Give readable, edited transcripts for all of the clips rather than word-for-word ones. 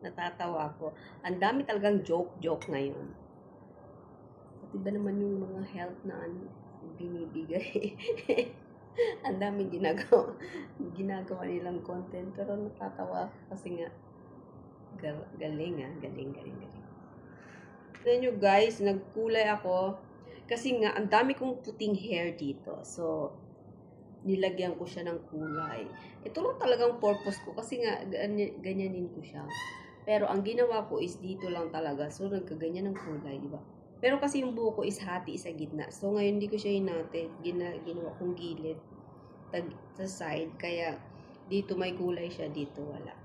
Natatawa ako. Ang dami talagang joke ngayon. Pati ba naman yung mga health na binibigay. Ang daming ginagawa nilang content. Pero natatawa ako kasi nga, galing. Tignan nyo guys, nagkulay ako. Kasi nga, ang dami kong puting hair dito. So, nilagyan ko siya ng kulay. Ito lang talagang purpose ko kasi nga, ganyanin ko siya. Pero ang ginawa ko is dito lang talaga. So, nagkaganyan ng kulay, di ba? Pero kasi yung buhok ko is hati sa gitna. So, ngayon hindi ko siya hinati. Ginawa kong gilid sa side. Kaya, dito may kulay siya, dito wala.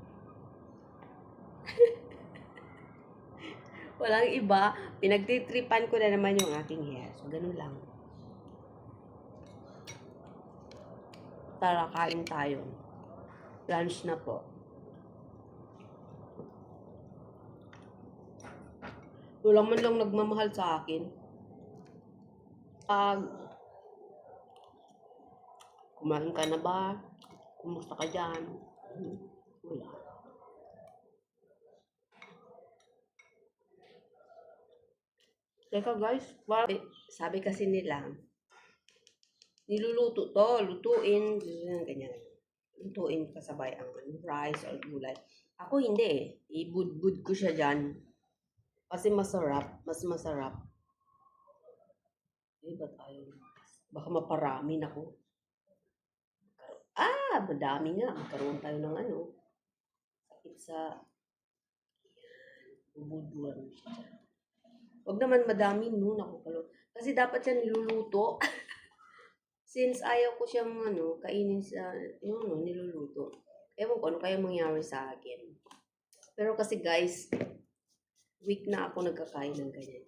Walang iba. Pinagtitripan ko na naman yung aking hair. So, ganun lang. Tara, kain tayo. Lunch na po. Wala man lang nagmamahal sa akin. Kumain ka na ba? Kumusta ka dyan? Wala. Teka guys, sabi kasi nila, niluluto to, lutuin, ganyan. Lutuin kasabay ang rice or gulay. Ako hindi eh. Ibudbud ko siya dyan. Kasi masarap, mas masarap. Ba tayo? Baka maparami na ko. Madami nga. Magkaroon tayo ng sakit sa bubuduan siya. Huwag naman madami no, nakukalo. Kasi dapat siya niluluto. Since ayaw ko siyang kainin sa niluluto. Ewan ko ano kaya mangyari sa akin. Pero kasi guys, week na ako nagkakain ng ganyan.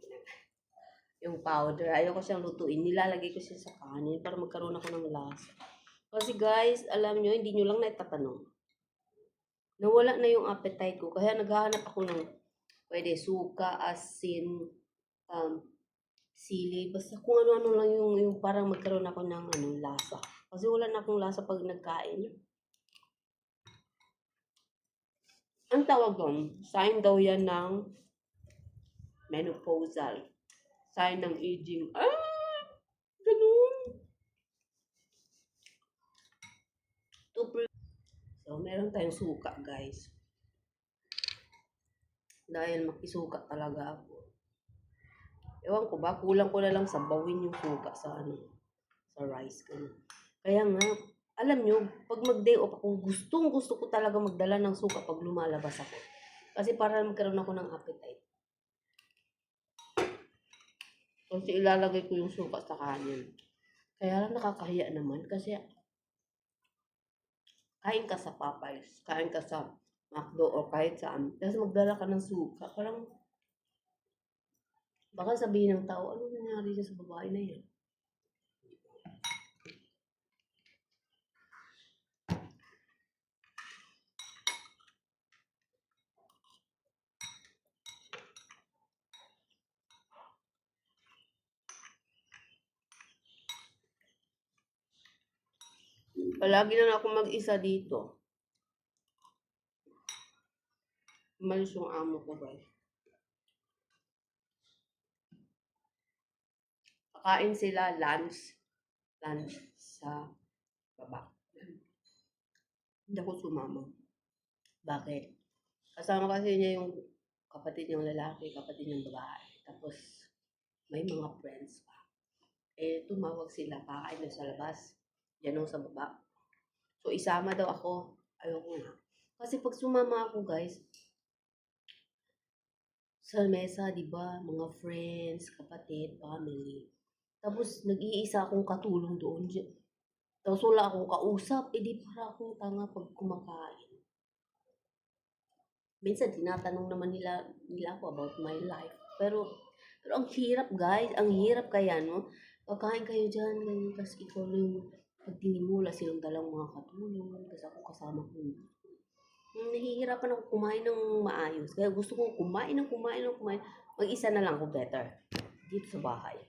Yung powder, ayaw ko siyang lutuin. Nilalagay ko siya sa kanin para magkaroon ako ng lasa. Kasi guys, alam nyo, hindi nyo lang naitatanong. Nawala na yung appetite ko. Kaya naghahanap ako ng pwede suka, asin, sili. Basta kung ano-ano lang yung parang magkaroon ako ng lasa. Kasi wala na akong lasa pag nagkain. Ang tawag doon, sign daw yan ng menopausal. Sign ng aging. Ganun. So, meron tayong suka, guys. Dahil makisuka talaga ako. Ewan ko ba, kulang ko na lang sabawin yung suka sa rice ko. Kaya nga, alam nyo, pag mag-day off ako, gusto ko talaga magdala ng suka pag lumalabas ako. Kasi para magkaroon ako ng appetite. Kasi ilalagay ko yung suka sa kanin. Kaya lang nakakahiya naman kasi kain ka sa Popeyes, kain ka sa McDo o kahit saan. Tapos magdala ka ng suka. Parang baka sabihin ng tao, ano nangyari sa babae na yan? Palagi na ako mag-isa dito. Umalis yung amo ko, guys. Kakain sila lunch sa baba. Hindi ako sumama. Bakit? Kasama kasi niya yung kapatid niyang lalaki, kapatid niyang babae. Tapos, may mga friends pa. Tumawag sila, kakain na sa labas. Yan sa baba. So, isama daw ako. Ayoko na. Kasi pag sumama ako, guys, sa mesa, di ba, mga friends, kapatid, family. Tapos, nag-iisa akong katulong doon. Tapos, wala akong kausap. Di para akong tanga pag kumakain. Minsan, tinatanong naman nila ako about my life. Pero ang hirap, guys. Ang hirap kaya, no? Kakain kayo dyan, tapos ikaw na yung pagtingin mo, wala silang dalang mga katulong. Tapos ako kasama ko. Nahihirapan ako kumain ng maayos. Kaya gusto ko kumain ng kumain. Mag-isa na lang ako better. Dito sa bahay.